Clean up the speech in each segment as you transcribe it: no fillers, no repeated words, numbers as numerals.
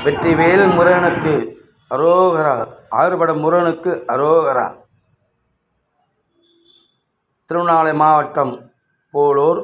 வெற்றிவேல் முருகனுக்கு அரோகரா. ஆறுபட முருகனுக்கு அரோகரா. திருவண்ணாமலை மாவட்டம் போலூர்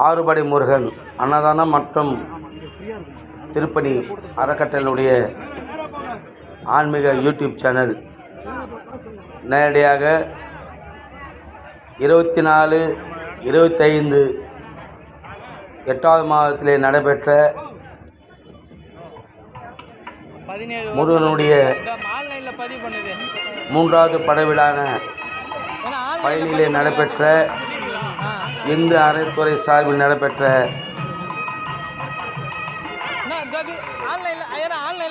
ஆறுபடை முருகன் அன்னதானம் மற்றும் திருப்பணி அறக்கட்டளையினுடைய ஆன்மீக யூடியூப் சேனல் நேரடியாக 24, 25 8வது மாதத்திலே நடைபெற்ற முருகனுடைய 3வது படைவிழான பழனியிலே நடைபெற்ற இந்து அறத்துறை சார்பில் நடைபெற்ற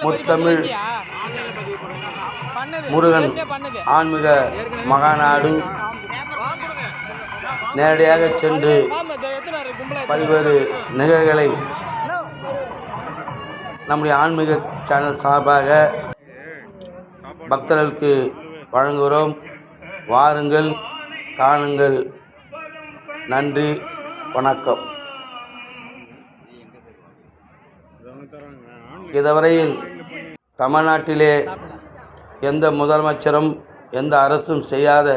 முத்தமிழ் முருகன் ஆன்மீக மகாநாடு நேரடியாக சென்று பல்வேறு நிகழ்வுகளை நம்முடைய ஆன்மீக சேனல் சார்பாக பக்தர்களுக்கு வழங்குகிறோம். வாருங்கள், காணுங்கள். நன்றி, வணக்கம். இதுவரையில் தமிழ்நாட்டிலே எந்த முதலமைச்சரும் எந்த அரசும் செய்யாத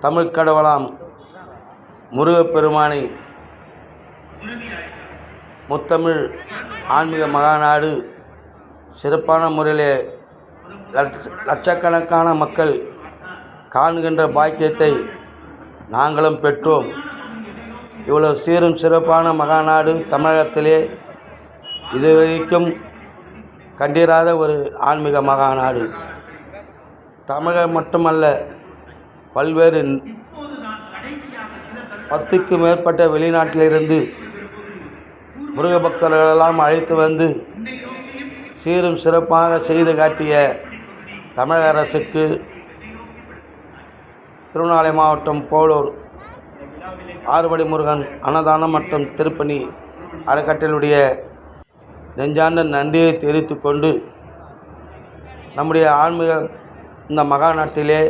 தமிழ் கடவுளாம் முருகப்பெருமானை முத்தமிழ் ஆன்மீக மகாநாடு சிறப்பான முறையிலே லட்சக்கணக்கான மக்கள் காண்கின்ற பாக்கியத்தை நாங்களும் பெற்றோம். இவ்வளவு சீரும் சிறப்பான மகாநாடு தமிழகத்திலே இதுவரைக்கும் கண்டிராத ஒரு ஆன்மீக மகாநாடு. தமிழகம் மட்டுமல்ல, பல்வேறு 10க்கும் மேற்பட்ட வெளிநாட்டிலிருந்து முருக பக்தர்களெல்லாம் அழைத்து வந்து சீரும் சிறப்பாக செய்து காட்டிய தமிழக அரசுக்கு திருவண்ணாமலை மாவட்டம் போலூர் ஆறுபடை முருகன் அன்னதானம் மற்றும் திருப்பணி அறக்கட்டளையுடைய நெஞ்சார்ந்த நன்றியை தெரிவித்துக் கொண்டு, நம்முடைய ஆன்மீக இந்த மகாநாட்டிலே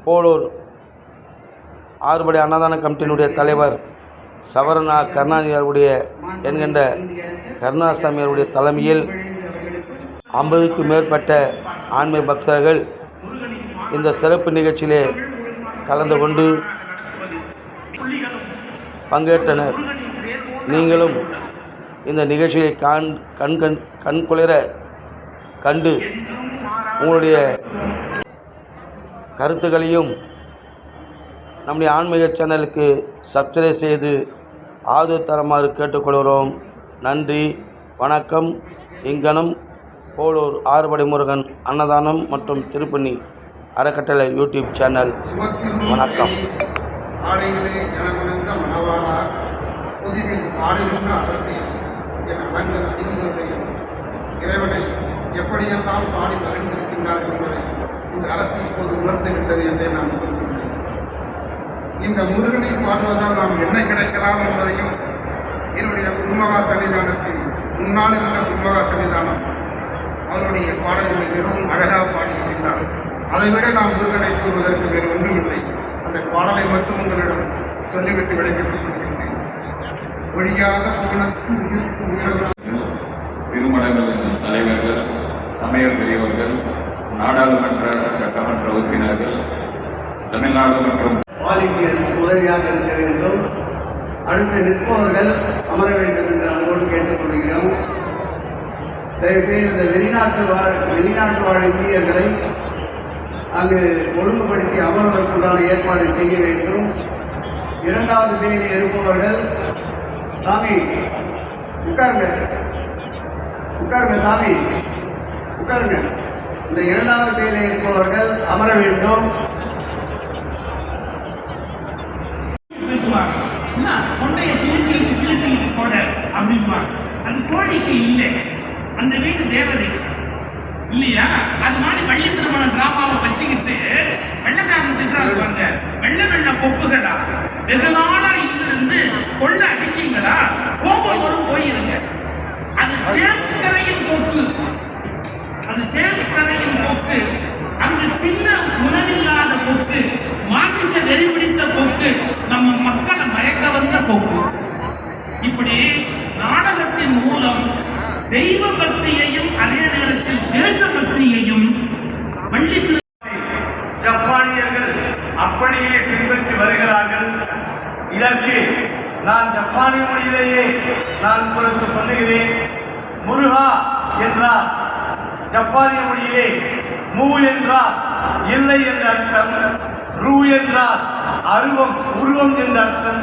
போலூர் ஆறுபடை அன்னதான கமிட்டியினுடைய தலைவர் சவரனா கருணாநிதி அவருடைய என்கின்ற கருணாசாமி அவருடைய தலைமையில் 50க்கும் மேற்பட்ட ஆன்மீக பக்தர்கள் இந்த சிறப்பு நிகழ்ச்சியிலே கலந்து கொண்டு பங்கேற்றனர். நீங்களும் இந்த நிகழ்ச்சியை கண்குளிர கண்டு உங்களுடைய கருத்துக்களையும் நம்முடைய ஆன்மீக சேனலுக்கு சப்ஸ்கிரைப் செய்து ஆதரவு தருமாறு கேட்டுக்கொள்கிறோம். நன்றி, வணக்கம். இங்கனம் போலூர் ஆறுபடை முருகன் அன்னதானம் மற்றும் திருப்பணி அறக்கட்டளை யூடியூப் சேனல். வணக்கம். ஆடைகளே ஜனமனந்த மனவாளா பொதுவில் ஆடுகின்ற அரசியல் என் அலங்கள் அணிந்தவருடைய இறைவனை எப்படியெல்லாம் பாடி மறைந்திருக்கின்றார் என்பதை இந்த அரசு இப்போது உணர்ந்துவிட்டது என்றே நான் கூறுகின்றேன். இந்த முருகனை பாடுவதால் நாம் என்ன கிடைக்கலாம் என்பதையும் என்னுடைய குருமகா சன்னிதானத்தின் முன்னால் இருந்த குருமகா சன்னிதானம் அவருடைய பாடல்களை மிகவும் அழகாக பாடியிருக்கின்றார். அதைவிட நாம் முருகனை கூறுவதற்கு வேறு ஒன்றுமில்லை. அந்த பாடலை மட்டும் உங்களிடம் சொல்லிவிட்டு விடைபெற்றுக் கொள்கின்றேன். ஒழியாத கோணத்து உயிர்த்து உயர்ந்த திருமணங்களின் தலைவர்கள், சமய பெரியவர்கள், நாடாளுமன்ற சட்டமன்ற உறுப்பினர்கள், தமிழ்நாடு மற்றும் ஆல் இந்தியன்ஸ் உதவியாக இருக்க வேண்டும். அடுத்து நிற்பவர்கள் அமர வேண்டும் என்று அன்போடு கேட்டுக்கொள்கிறோம். தயவுசெய்து இந்த வெளிநாட்டு வாழ் இந்தியர்களை அங்கு ஒழுங்குபடுத்தி அமர்வதற்குண்டான ஏற்பாடு செய்ய வேண்டும். 2வது பேரில் இருப்பவர்கள் சாமி உட்காருங்க, உட்காருங்க, சாமி உட்காருங்க. இந்த 2வது பேரில் இருப்பவர்கள் அமர வேண்டும். கொண்டைய சிலுக்கு போட அப்படின்பா. அது கோழிக்கு இல்லை, அந்த வீட்டு தேவதை இல்லையா? அது மாதிரி வள்ளி திருமண டிராமாவை வச்சுக்கிட்டு வெள்ளக்காரன் திட்டுறாங்க. வெள்ள கொப்புகளா வெகு நாளா இருந்து கொள்ள அடிச்சிங்களா, கோபம் வரும் போயிருங்க. அது தேம்ஸ் கரையின் போக்கு, அது தேம்ஸ் கரையின் போக்கு. அங்கு பின்ன உணவில்லாத போக்கு, மாமிச வெறி பிடித்த போக்கு, நம்ம மக்களை மயக்க வந்த போக்கு. இப்படி நாடகத்தின் மூலம் தெய்வ பக்தியையும் அதே நேரத்தில் தேசபக்தியையும் வள்ளி ஜப்பானியர்கள் அப்படியே பின்பற்றி வருகிறார்கள். இதற்கு நான் ஜப்பானிய மொழியிலேயே நான் உங்களுக்கு சொல்லுகிறேன். முருகா என்றால் ஜப்பானிய மொழியிலே மூ என்றால் இல்லை என்ற அர்த்தம், ரூ என்றால் உருவம் என்ற அர்த்தம்,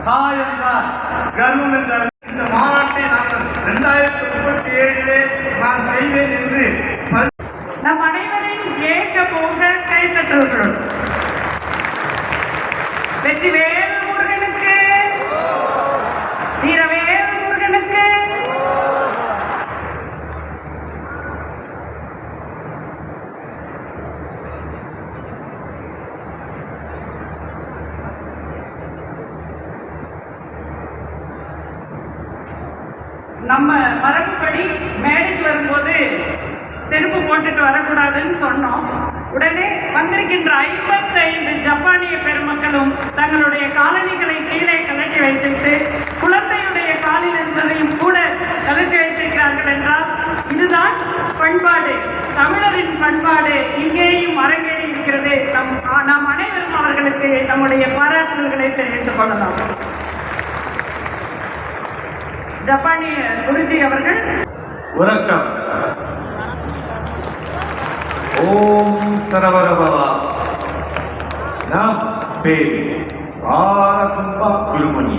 சா என்றால் கர்வம் என்ற அர்த்தம். இந்த மாநாட்டை நாங்கள் 2037 நான் செய்வேன் என்று நம் அனைவரின் ஏக போக கைத்தட்டவர்கள். வெற்றிவேல் முருகனுக்கு, வீரவேல் முருகனுக்கு. நம்ம மரபுப்படி மேடைக்கு வரும்போது செருப்பு போட்டுட்டு வரக்கூடாதுன்னு சொன்னோம். உடனே வந்திருக்கின்ற 55 ஜப்பானிய பெருமக்களும் தங்களுடைய காலணிகளை கீழே கலட்டி வைத்துவிட்டு குழந்தையுடைய காலில் இருந்ததையும் கூட கலட்டி வைத்திருக்கிறார்கள் என்றால் இதுதான் பண்பாடு, தமிழரின் பண்பாடு இங்கேயும் அரங்கேறி இருக்கிறது. நாம் அனைவரும் அவர்களுக்கு நம்முடைய பாராட்டுதல்களை தெரிவித்துக் கொள்ளலாம். ஜப்பானிய குருஜி அவர்கள். வணக்கம். ஓம் சரவரபவா. நம் பேர் ஆரகும்பா குருமணி.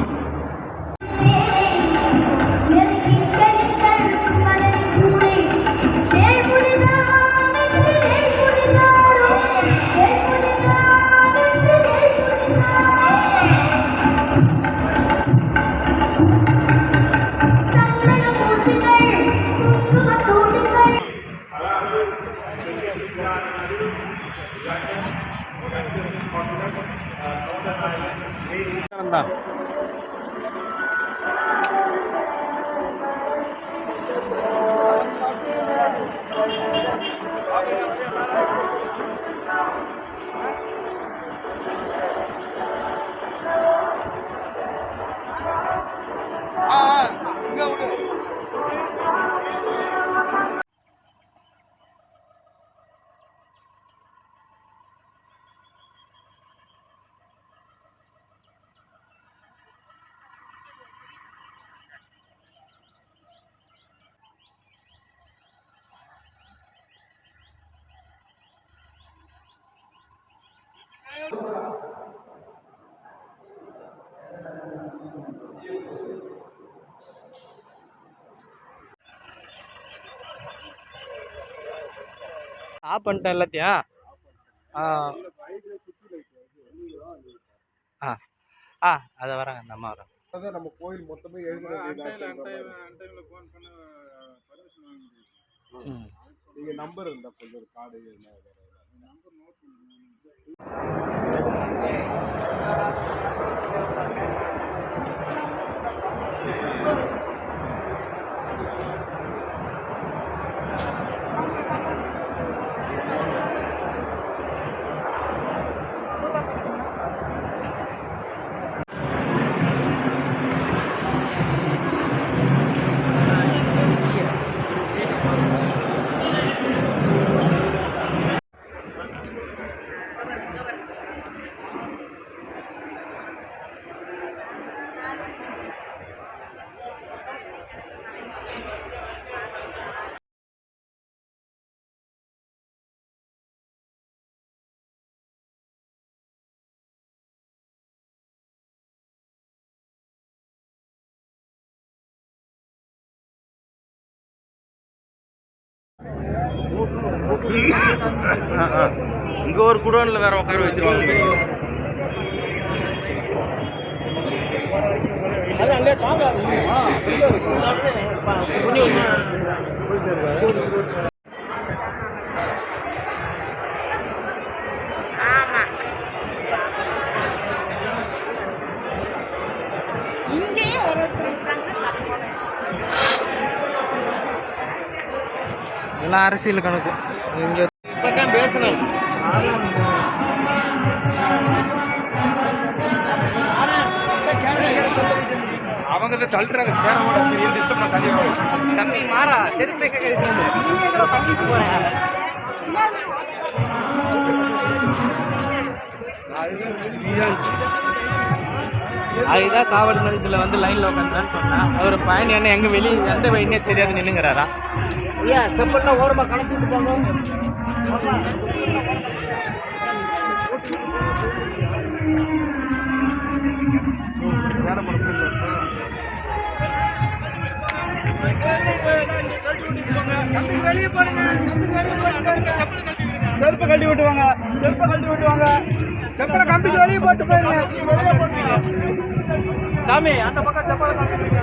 ஆஃப் பண்ணிட்டேன் எல்லாத்தையும். அதை வராங்க, அந்த அம்மா வராங்க. நம்ம கோயில் மொத்தமே நீங்க நம்பர் இருந்தா கொஞ்சம் கார்டு நம்பர் நோட் இங்க ஒரு குடோன்ல வேற உட்கார வச்சிருவாங்க. இங்கேயும் ஒரு எல்லாம் அரசியல் கணக்கு. இங்க இப்பதான் பேசணும். அவங்க வந்து தள்ளுறாங்க சேரமோட சரி டிஸ்டர்ப் பண்ண தள்ளி தம்பி மாறா செருப்பை பண்ணிட்டு போறேன். அதுதான் சாவடி இதில் வந்து லைனில் உட்காந்துறான்னு சொன்னேன். அவர் பையன் என்ன எங்கே வெளியே எந்த வழினே தெரியாது நின்னுங்கிறாரா. ஐயா செப்பல்லாம் ஓரமாக கணக்கு விட்டு போங்க. வெளியே போடுங்க, செருப்பை கழட்டி விட்டுவாங்க, செருப்பை கழட்டி விட்டுவாங்க, செப்பலை கம்பிக்கு வெளியே போட்டு போயிருங்க. சாமி அந்த பக்கம் செப்பலை காமிக்கிறீங்க.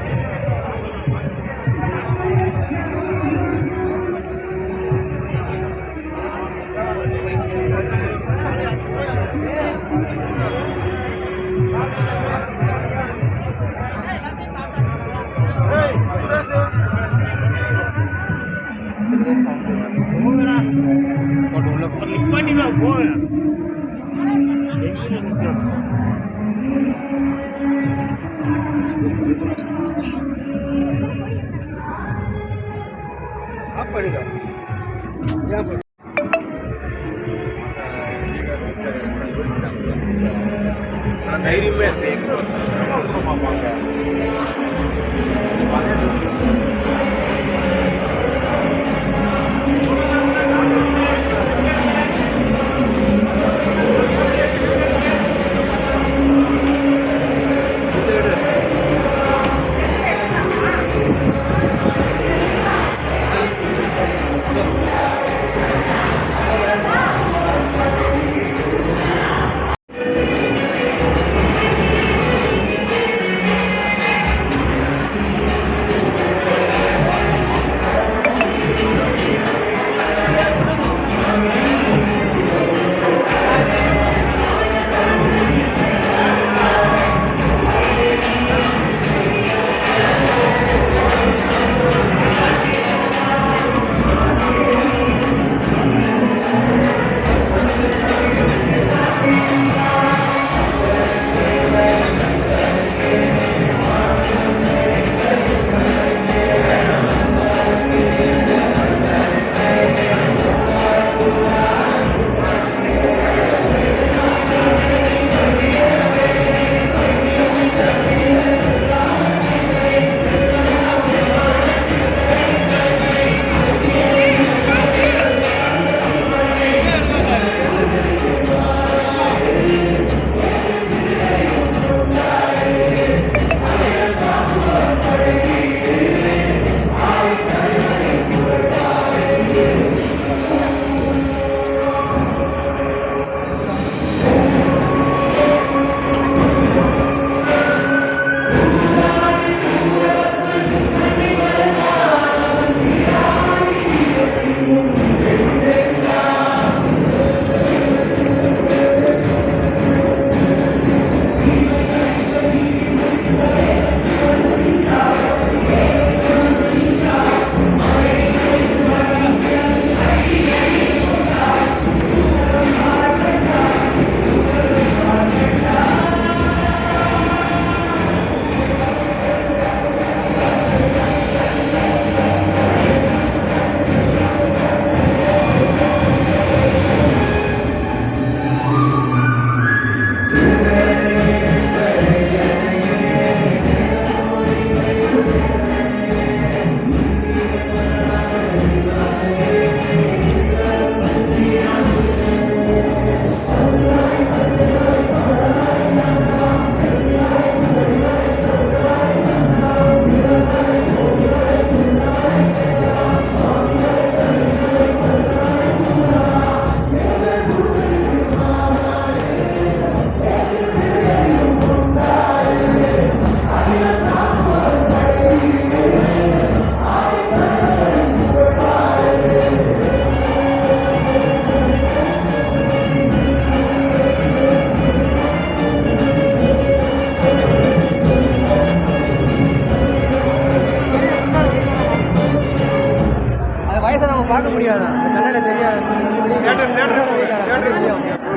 பார்க்க முடியாது, அந்த கண்ணாடி தெரியாது.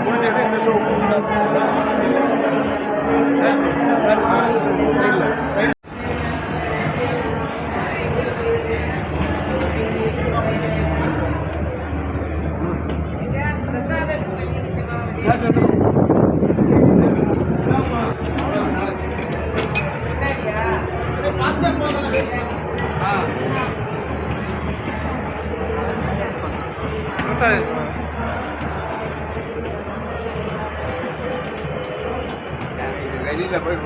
முடிஞ்சது இந்த ஷோ சைடில் பிரசாத் வெளியில போய்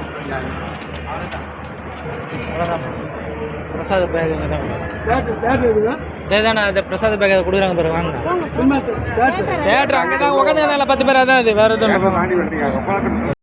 பிரசாத் பேக் தேதானே அது பிரசாத் பேக் கொடுக்குறாங்க பாரு வாங்க தேட்டர் அங்கே தான் உட்காந்து 10 பேர் அதான் அது வேறு எதுவும்